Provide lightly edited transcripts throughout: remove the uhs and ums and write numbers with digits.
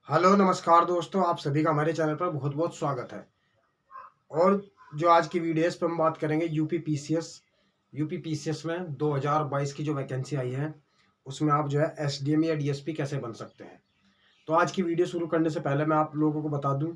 Hello नमस्कार दोस्तों, आप सभी का हमारे चैनल पर बहुत बहुत स्वागत है। और जो आज की वीडियो है इस पर हम बात करेंगे यूपी पीसीएस में 2022 की जो वैकेंसी आई है उसमें आप जो है एसडीएम या डीएसपी कैसे बन सकते हैं। तो आज की वीडियो शुरू करने से पहले मैं आप लोगों को बता दूं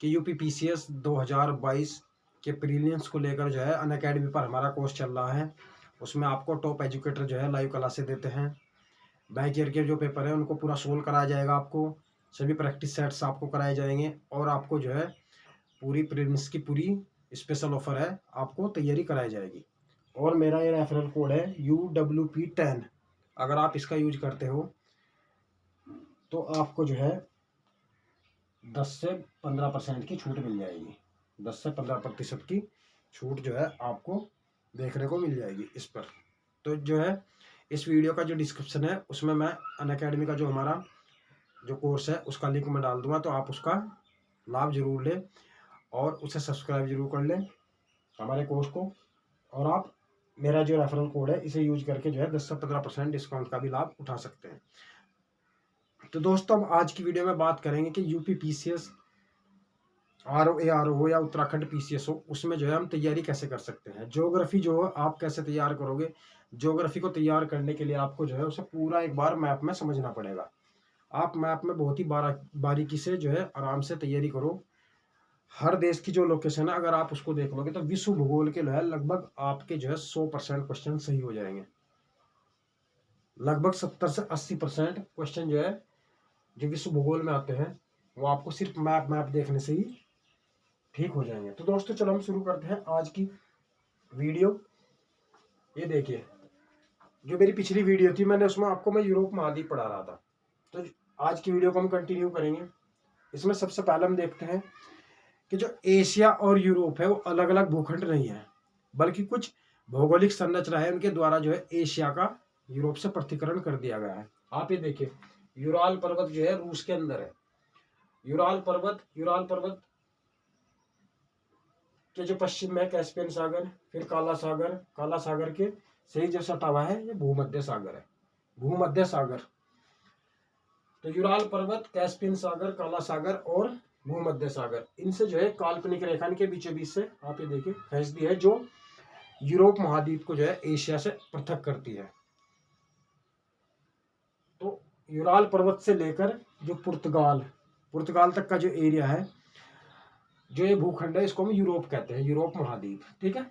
कि यूपी पीसीएस 2022 के प्रीलिम्स को लेकर जो है अनअकैडमी पर हमारा कोर्स चल रहा है। उसमें आपको टॉप एजुकेटर जो है लाइव क्लासेस देते हैं। बैक ईयर के जो पेपर है उनको पूरा सोल्व कराया जाएगा। आपको सभी प्रैक्टिस सेट्स आपको कराए जाएंगे और आपको जो है पूरी प्रीलिम्स की पूरी स्पेशल ऑफर है, आपको तैयारी कराई जाएगी। और मेरा ये रेफरल कोड है UWP10। अगर आप इसका यूज करते हो तो आपको जो है 10 से 15% की छूट मिल जाएगी। 10 से 15% की छूट जो है आपको देखने को मिल जाएगी इस पर। तो जो है इस वीडियो का जो डिस्क्रिप्शन है उसमें मैं अनअकैडमी का जो हमारा जो कोर्स है उसका लिंक मैं डाल दूंगा, तो आप उसका लाभ जरूर लें और उसे सब्सक्राइब जरूर कर लें हमारे कोर्स को। और आप मेरा जो रेफरल कोड है इसे यूज करके जो है 10 से 15% डिस्काउंट का भी लाभ उठा सकते हैं। तो दोस्तों हम आज की वीडियो में बात करेंगे कि यूपी पीसीएस आर ओ या उत्तराखंड पीसीएस हो उसमें जो है हम तैयारी कैसे कर सकते हैं। ज्योग्राफी जो है आप कैसे तैयार करोगे। ज्योग्राफी को तैयार करने के लिए आपको जो है उसे पूरा एक बार मैप में समझना पड़ेगा। आप मैप में बहुत ही बारीकी से जो है आराम से तैयारी करो। हर देश की जो लोकेशन है अगर आप उसको देख लोगे तो विश्व भूगोल के जो है लगभग आपके जो है 100% क्वेश्चन सही हो जाएंगे। लगभग 70 से 80% क्वेश्चन जो है जो विश्व भूगोल में आते हैं वो आपको सिर्फ मैप देखने से ही ठीक हो जाएंगे। तो दोस्तों चलो हम शुरू करते हैं आज की वीडियो। ये देखिए, जो मेरी पिछली वीडियो थी मैंने उसमें आपको मैं यूरोप महाद्वीप पढ़ा रहा था। तो आज की वीडियो को हम कंटिन्यू करेंगे। इसमें सबसे पहले हम देखते हैं कि जो एशिया और यूरोप है वो अलग अलग भूखंड नहीं है, बल्कि कुछ भौगोलिक संरचना है उनके द्वारा जो है एशिया का यूरोप से पृथक्करण कर दिया गया है। आप ये देखिए, यूराल पर्वत जो है रूस के अंदर है। यूराल पर्वत के जो पश्चिम में कैस्पियन सागर, फिर काला सागर के सही जो सटा हुआ है ये भूमध्य सागर है। भूमध्य सागर, तो यूराल पर्वत, कैस्पियन सागर, काला सागर और भूमध्य सागर, इनसे जो है काल्पनिक रेखा के बीचों बीच से आप ये देखिए खींच दी है जो यूरोप महाद्वीप को जो है एशिया से पृथक करती है। तो यूराल पर्वत से लेकर जो पुर्तगाल तक का जो एरिया है, जो ये भूखंड है, इसको हम यूरोप कहते हैं, यूरोप महाद्वीप। ठीक है।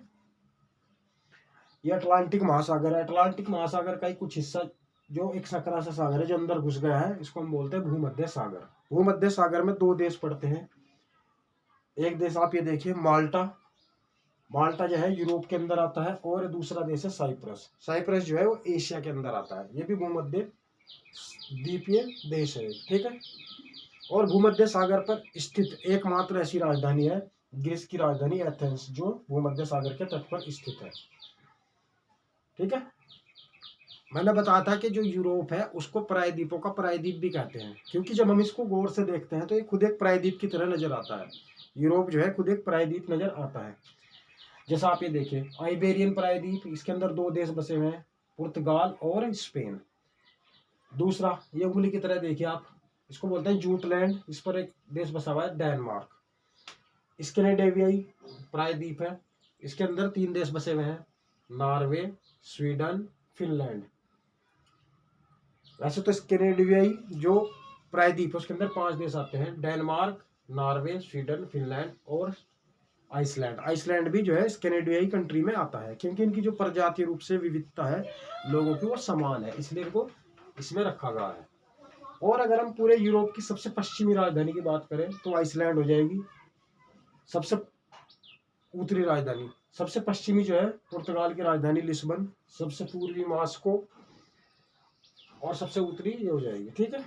ये अटलांटिक महासागर है। अटलांटिक महासागर का ही कुछ हिस्सा जो एक सकरा सा सागर है जो अंदर घुस गया है, इसको हम बोलते हैं भूमध्य सागर। भूमध्य सागर में दो देश पड़ते हैं। एक देश आप ये देखिए माल्टा। माल्टा जो है यूरोप के अंदर आता है, और दूसरा देश है साइप्रस। साइप्रस जो है वो एशिया के अंदर आता है। ये भी भूमध्य द्वीपीय देश है। ठीक है। और भूमध्य सागर पर स्थित एकमात्र ऐसी राजधानी है ग्रीस की राजधानी एथेंस, जो भूमध्य सागर के तट पर स्थित है। ठीक है। मैंने बताया था कि जो यूरोप है उसको प्रायद्वीपों का प्रायद्वीप भी कहते हैं, क्योंकि जब हम इसको गौर से देखते हैं तो ये खुद एक प्रायद्वीप की तरह नजर आता है। यूरोप जो है खुद एक प्रायद्वीप नजर आता है। जैसा आप ये देखिए, आइबेरियन प्रायद्वीप, इसके अंदर दो देश बसे हुए हैं, पुर्तगाल और स्पेन। दूसरा ये उंगली की तरह देखिए आप, इसको बोलते हैं जूटलैंड, इस पर एक देश बसा हुआ है डेनमार्क। स्कैंडिनेवियाई प्रायद्वीप है, इसके अंदर तीन देश बसे हुए हैं, नॉर्वे, स्वीडन, फिनलैंड। वैसे तो स्कैंडिनेवियाई जो प्रायद्वीप है उसके अंदर 5 देश आते हैं, डेनमार्क, नॉर्वे, स्वीडन, फिनलैंड और आइसलैंड। आइसलैंड भी जो है स्कैंडिनेवियाई कंट्री में आता है, क्योंकि इनकी जो प्रजातीय रूप से विविधता है लोगों की वो समान है, इसलिए इनको इसमें रखा गया है। और अगर हम पूरे यूरोप की सबसे पश्चिमी राजधानी की बात करें तो आइसलैंड हो जाएगी सबसे उत्तरी राजधानी। सबसे पश्चिमी जो है पुर्तगाल की राजधानी लिस्बन, सबसे पूर्वी मास्को, और सबसे उत्तरी ये हो जाएगी। ठीक है।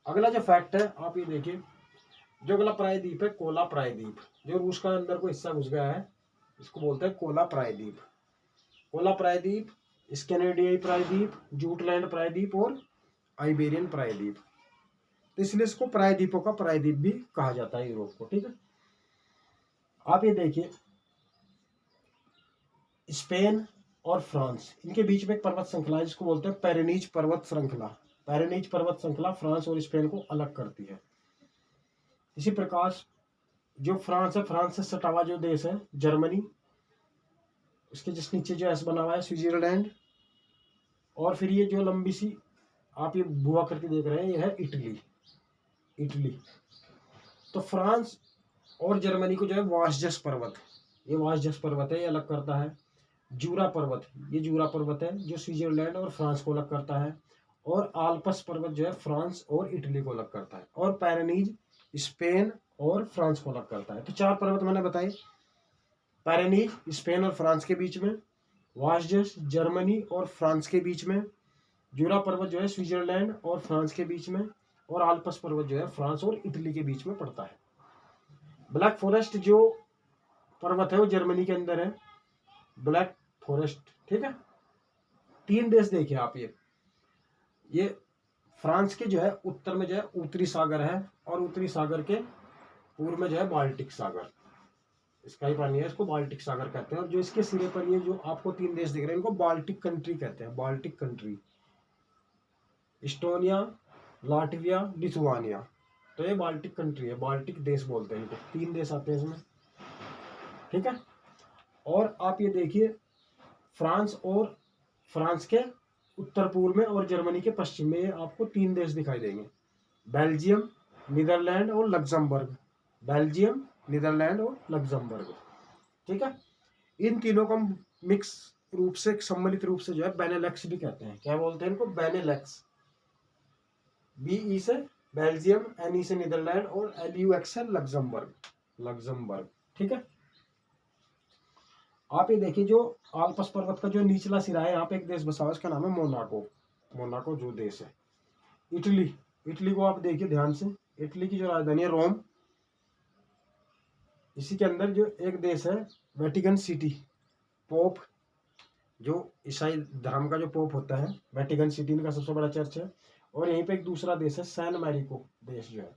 अगला जो फैक्ट है आप ये देखिए, जो अगला प्रायद्वीप है कोला प्रायद्वीप, जो रूस का अंदर को हिस्सा घुस गया है, इसको बोलते हैं कोला प्रायद्वीप। कोला प्रायद्वीप, स्कैंडिनेवियाई प्रायद्वीप, जूटलैंड प्रायद्वीप और आइबेरियन प्रायद्वीप। तो इसलिए इसको प्रायद्वीपों का प्रायद्वीप भी कहा जाता है यूरोप को। ठीक है। आप ये देखिए, स्पेन और फ्रांस, इनके बीच में एक पर्वत श्रृंखला है जिसको बोलते हैं पेरेनीज पर्वत श्रृंखला। पैरेनीज पर्वत श्रृंखला फ्रांस और स्पेन को अलग करती है। इसी प्रकार जो फ्रांस है, फ्रांस से सटा हुआ जो देश है जर्मनी, उसके जिस नीचे जो एस बना हुआ है स्विट्जरलैंड, और फिर ये जो लंबी सी आप ये भुआ करके देख रहे हैं ये है इटली। इटली तो फ्रांस और जर्मनी को जो है वासजस पर्वत, ये वासजस पर्वत है, ये अलग करता है। जूरा पर्वत, ये जूरा पर्वत है जो स्विट्जरलैंड और फ्रांस को अलग करता है। और आल्प्स पर्वत जो है फ्रांस और इटली को अलग करता है। और पैरेनीज स्पेन और फ्रांस को अलग करता है। तो 4 पर्वत मैंने बताए, पैरेनीज स्पेन और फ्रांस के बीच में, वासजस जर्मनी और फ्रांस के बीच में, जूरा पर्वत जो है स्विट्जरलैंड और फ्रांस के बीच में, और आल्प्स पर्वत जो है फ्रांस और इटली के बीच में पड़ता है। ब्लैक फॉरेस्ट जो पर्वत है वो जर्मनी के अंदर है, ब्लैक फॉरेस्ट, ठीक है। 3 देश देखिए आप, ये फ्रांस के जो है उत्तर में जो है उत्तरी सागर है, और उत्तरी सागर के पूर्व में जो है बाल्टिक सागर, इसका ही पानी है, इसको बाल्टिक सागर कहते हैं। और जो इसके सिरे पर ये जो आपको 3 देश दिख रहे हैं इनको बाल्टिक कंट्री कहते हैं, Baltic country, Estonia, Latvia, Lithuania. तो ये बाल्टिक कंट्री है, बाल्टिक देश बोलते हैं इनको। 3 देश आते हैं इसमें, ठीक है। और आप ये देखिए फ्रांस के उत्तर पूर्व में और जर्मनी के पश्चिम में आपको 3 देश दिखाई देंगे, बेल्जियम, नीदरलैंड और लग्जमबर्ग। बेल्जियम, नीदरलैंड और लग्जमबर्ग, ठीक है। इन तीनों को मिक्स रूप से, सम्मिलित रूप से जो है बेनेलक्स भी कहते हैं। क्या बोलते हैं इनको? बेनेलक्स। BE से बेल्जियम, NE से नीदरलैंड और LUX से लग्जमबर्ग, ठीक है। आप ये देखिए जो आल्प्स पर्वत का जो निचला सिरा है यहाँ पे एक देश बसा हुआ है, इसका नाम है मोनाको। मोनाको जो देश है। इटली को आप देखिए ध्यान से, इटली की जो राजधानी है रोम। इसी के अंदर जो एक देश है वेटिकन सिटी, पोप, जो ईसाई धर्म का जो पोप होता है, वेटिकन सिटी इनका सबसे बड़ा चर्च है। और यहीं पे एक दूसरा देश है सैन मैरिको देश जो है।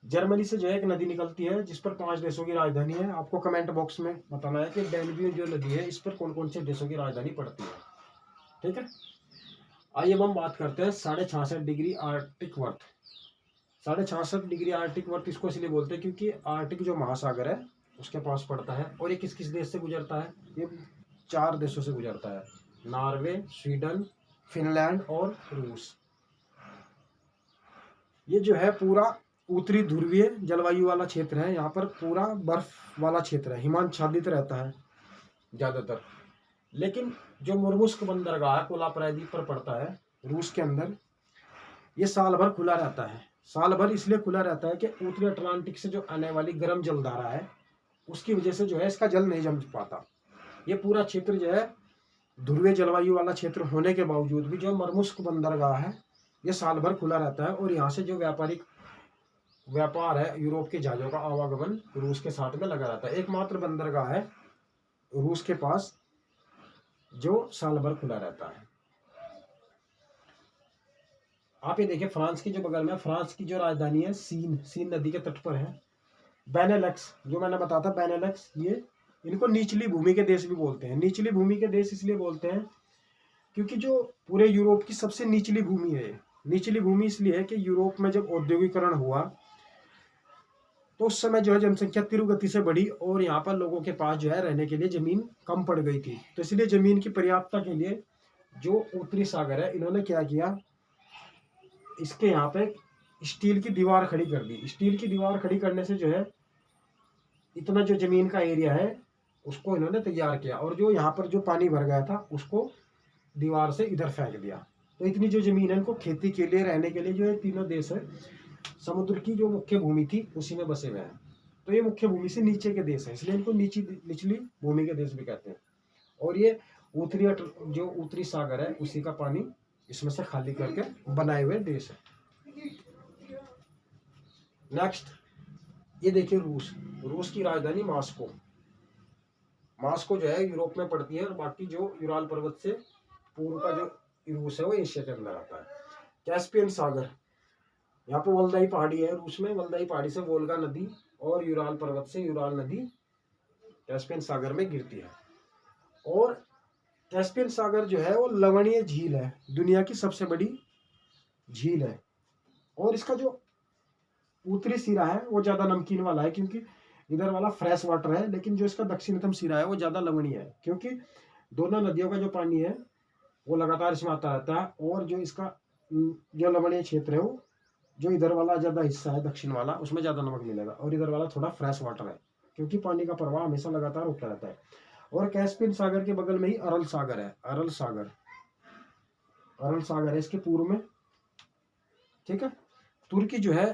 जर्मनी से जो है एक नदी निकलती है जिस पर 5 देशों की राजधानी है। आपको कमेंट बॉक्स में बताना है कि डैन्यूब जो नदी है इस पर कौन कौन से देशों की राजधानी पड़ती है, ठीक है। आइए अब हम बात करते हैं 66.5 degree Arctic worth. 66.5 degree Arctic worth इसको इसलिए बोलते हैं क्योंकि आर्कटिक जो महासागर है उसके पास पड़ता है। और ये किस किस देश से गुजरता है? ये 4 देशों से गुजरता है, नॉर्वे, स्वीडन, फिनलैंड और रूस। ये जो है पूरा उत्तरी ध्रुवीय जलवायु वाला क्षेत्र है। यहाँ पर पूरा बर्फ वाला क्षेत्र है, हिमाच्छादित रहता है ज्यादातर। लेकिन जो मुर्मुस्क बंदरगाह है कोला प्रायद्वीप पर पड़ता है रूस के अंदर, ये साल भर खुला रहता है। साल भर इसलिए खुला रहता है कि उत्तरी अटलांटिक से जो आने वाली गर्म जलधारा है उसकी वजह से जो है इसका जल नहीं जम पाता। ये पूरा क्षेत्र जो है ध्रुवीय जलवायु वाला क्षेत्र होने के बावजूद भी जो मुर्मुस्क बंदरगाह है ये साल भर खुला रहता है। और यहाँ से जो व्यापार है, यूरोप के जहाजों का आवागमन रूस के साथ में लगा रहता है। एकमात्र बंदरगाह है रूस के पास जो साल भर खुला रहता है। आप ये देखिए फ्रांस की जो बगल में, फ्रांस की जो राजधानी है सीन नदी के तट पर है। बेनेलक्स जो मैंने बताया था, बेनेलक्स, ये इनको निचली भूमि के देश भी बोलते हैं। निचली भूमि के देश इसलिए बोलते हैं क्योंकि जो पूरे यूरोप की सबसे निचली भूमि है। निचली भूमि इसलिए है कि यूरोप में जब औद्योगिकरण हुआ तो उस समय जो है जनसंख्या तीव्र गति से बढ़ी और यहाँ पर लोगों के पास जो है रहने के लिए जमीन कम पड़ गई थी। तो इसलिए जमीन की पर्याप्तता के लिए जो उत्तरी सागर है इन्होंने क्या किया, इसके यहाँ पे स्टील की दीवार खड़ी कर दी। स्टील की दीवार खड़ी करने से जो है इतना जो जमीन का एरिया है उसको इन्होंने तैयार किया और जो यहाँ पर जो पानी भर गया था उसको दीवार से इधर फेंक दिया। तो इतनी जो जमीन है इनको खेती के लिए, रहने के लिए जो है तीनों देश है समुद्र की जो मुख्य भूमि थी उसी में बसे हुए हैं। तो ये मुख्य भूमि से नीचे के देश है इसलिए इनको निचली भूमि के देश भी कहते हैं। और ये जो उत्तरी सागर है उसी का पानी इसमें से खाली करके बनाए हुए देश है। नेक्स्ट ये देखिए रूस की राजधानी मॉस्को जो है यूरोप में पड़ती है और बाकी जो यूराल पर्वत से पूर्व का जो रूस है वो एशिया के अंदर आता है। कैस्पियन सागर, यहाँ पर वल्दाई पहाड़ी है रूस में, वल्दाई पहाड़ी से वोल्गा नदी और यूराल पर्वत से यूराल नदी कैस्पियन सागर में गिरती है। और कैस्पियन सागर जो है वो लवणीय झील है, दुनिया की सबसे बड़ी झील है। और इसका जो उत्तरी सिरा है वो ज्यादा नमकीन वाला है, क्योंकि इधर वाला फ्रेश वाटर है, लेकिन जो इसका दक्षिणतम सिरा है वो ज्यादा लवणीय है, क्योंकि दोनों नदियों का जो पानी है वो लगातार इसमें आता रहता है। और जो इसका जो लवणीय क्षेत्र है वो, जो इधर वाला ज्यादा हिस्सा है दक्षिण वाला, उसमें ज्यादा नमक मिलेगा, और इधर वाला थोड़ा फ्रेश वाटर है, क्योंकि पानी का प्रवाह हमेशा लगातार होता रहता है। और कैस्पियन सागर के बगल में ही अरल सागर है, अरल सागर, अरल सागर है इसके पूर्व में। ठीक है। तुर्की जो है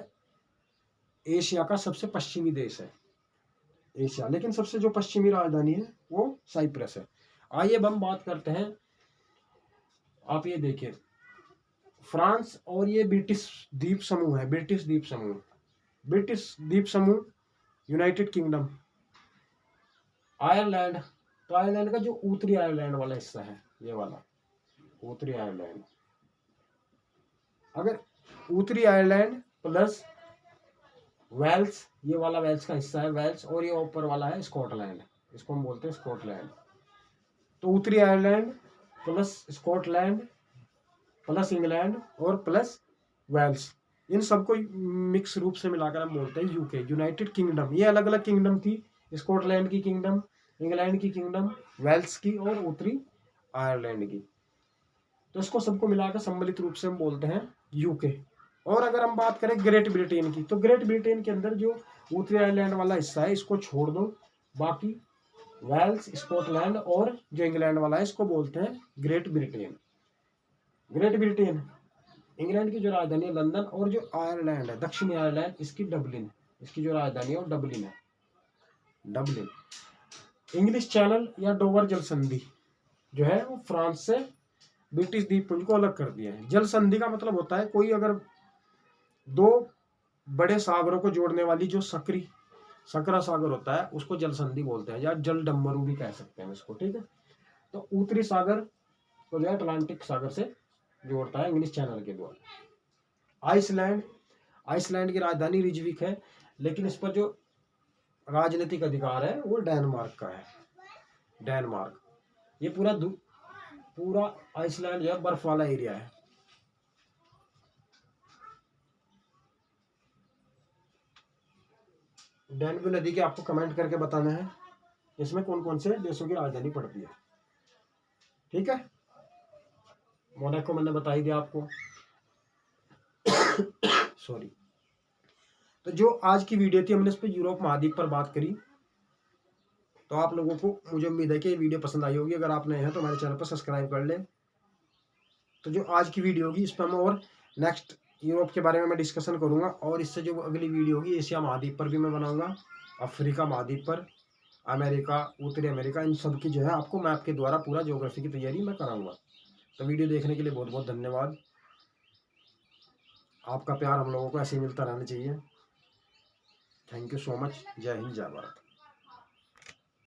एशिया का सबसे पश्चिमी देश है, एशिया, लेकिन सबसे जो पश्चिमी राजधानी है वो साइप्रस है। आइए अब हम बात करते हैं, आप ये देखिए, फ्रांस और ये ब्रिटिश द्वीप समूह है, ब्रिटिश द्वीप समूह, ब्रिटिश द्वीप समूह, यूनाइटेड किंगडम, आयरलैंड। तो आयरलैंड का जो उत्तरी आयरलैंड वाला हिस्सा है, ये वाला उत्तरी आयरलैंड, अगर उत्तरी आयरलैंड प्लस वेल्स, ये वाला वेल्स का हिस्सा है, वेल्स, और ये ऊपर वाला है स्कॉटलैंड, इसको हम बोलते हैं स्कॉटलैंड। तो उत्तरी Ireland plus Scotland plus England और प्लस वेल्स, इन सबको मिक्स रूप से मिलाकर हम बोलते हैं यूके, यूनाइटेड किंगडम। ये अलग अलग किंगडम थी, स्कॉटलैंड की किंगडम, इंग्लैंड की किंगडम, वेल्स की और उत्तरी आयरलैंड की। तो इसको सबको मिलाकर सम्मिलित रूप से हम बोलते हैं यूके। और अगर हम बात करें ग्रेट ब्रिटेन की, तो ग्रेट ब्रिटेन के अंदर जो उत्तरी आयरलैंड वाला हिस्सा है इसको छोड़ दो, बाकी वेल्स, स्कॉटलैंड और जो इंग्लैंड वाला है इसको बोलते हैं great Britain. Great Britain, England की जो राजधानी है लंदन, और जो आयरलैंड है दक्षिणी आयरलैंड, इसकी डबलिन, इसकी जो राजधानी है वो डबलिन है, डबलिन। इंग्लिश चैनल या डोवर जल संधि जो है वो फ्रांस से ब्रिटिश द्वीपपुंज को अलग कर दिया है। जल संधि का मतलब होता है कोई अगर दो बड़े सागरों को जोड़ने वाली जो सकरा सागर होता है उसको जल संधि बोलते हैं, या जल डम्बरू भी कह सकते हैं इसको। ठीक है। तो उत्तरी सागर को जो है अटलांटिक सागर से जोड़ता है इंग्लिश चैनल के द्वारा। आइसलैंड, आइसलैंड की राजधानी रिजविक है, लेकिन इस पर जो राजनीतिक अधिकार है वो डेनमार्क का है, डेनमार्क। ये पूरा आइसलैंड जो है बर्फ वाला एरिया है। डेनबू नदी के आपको कमेंट करके बताना है इसमें कौन कौन से देशों की राजधानी पड़ती है। ठीक है। मोनाको मैंने बता ही दिया आपको। सॉरी। तो जो आज की वीडियो थी हमने इस पर यूरोप महाद्वीप पर बात करी। तो आप लोगों को मुझे उम्मीद है कि ये वीडियो पसंद आई होगी। अगर आप नए हैं तो हमारे चैनल पर सब्सक्राइब कर लें। तो जो आज की वीडियो होगी इस पर मैं और नेक्स्ट यूरोप के बारे में मैं डिस्कशन करूंगा, और इससे जो अगली वीडियो होगी एशिया महाद्वीप पर भी मैं बनाऊंगा, अफ्रीका महाद्वीप पर, अमेरिका, उत्तरी अमेरिका, इन सब की जो है आपको मैप के द्वारा पूरा ज्योग्राफी की तैयारी मैं कराऊंगा। तो वीडियो देखने के लिए बहुत बहुत धन्यवाद। आपका प्यार हम लोगों को ऐसे ही मिलता रहना चाहिए। Thank you so much. जय हिंद, जय भारत।